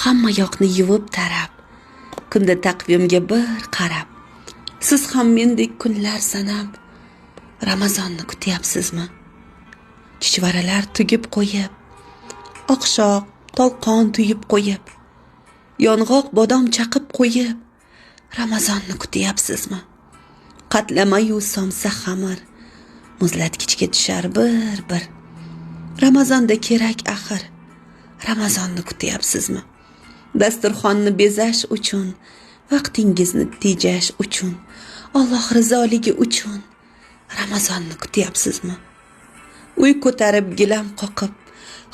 hamma yoqni yuvib tarab, kunda taqvimga bir qarab, siz ham mendek kunlar sanab Ramazonni kutyapsizmi? Chuchvaralar tugib qo'yib, oqshoq tolqon tuyib qo'yib, yong'oq bodom chaqib qo'yib Ramazonni kutyapsizmi? Qatlamayu somsa xamir muzlatgichga tushar bir-bir. Ramazonda kerak axir. Ramazonni kutyapsizmi? Dasturxonni bezash uchun, vaqtingizni tejash uchun, Alloh rizoligi uchun Ramazonni kutyapsizmi? Uy ko'tarib gilam qoqib,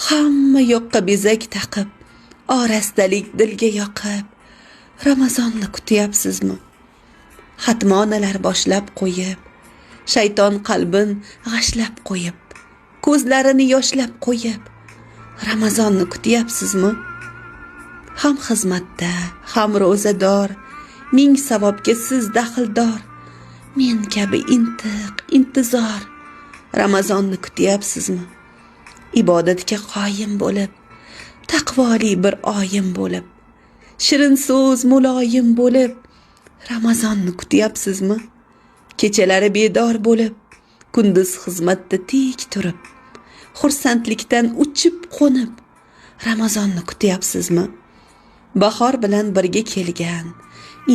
hamma yoqqa bezak taqib, orastalik dilga yoqib Ramazonni kutyapsizmi? Xatmonalar boshlab qo'yib, shayton qalbin g'ashlab qo'yib, ko'zlarini yoshlab qo'yib Ramazonni kutyapsizmi? Ham xizmatda, ham ro'zador, ming savobga siz daxldor, men kabi intiq, intizor Ramazonni kutyapsizmi? Ibodatga qoyim bo'lib, taqvoli bir oyim bo'lib, shirin so'z muloyim bo'lib Ramazonni kutyapsizmi? Kechalari bedor bo'lib, kunduz xizmatda tik turib, xursandlikdan uchib qo'nib Ramazonni kutyapsizmi? Bahor bilan birga kelgan,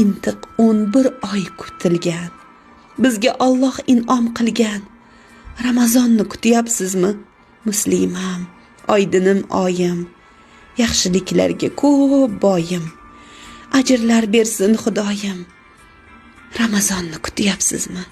intiq 11 oy kutilgan, bizga Alloh in'om qilgan Ramazonni kutyapsizmi? Muslimam, oydinim oyim, yaxshiliklarga ko'p boyim, ajrlar bersin Xudoyim. Ramazonni kutyapsizmi?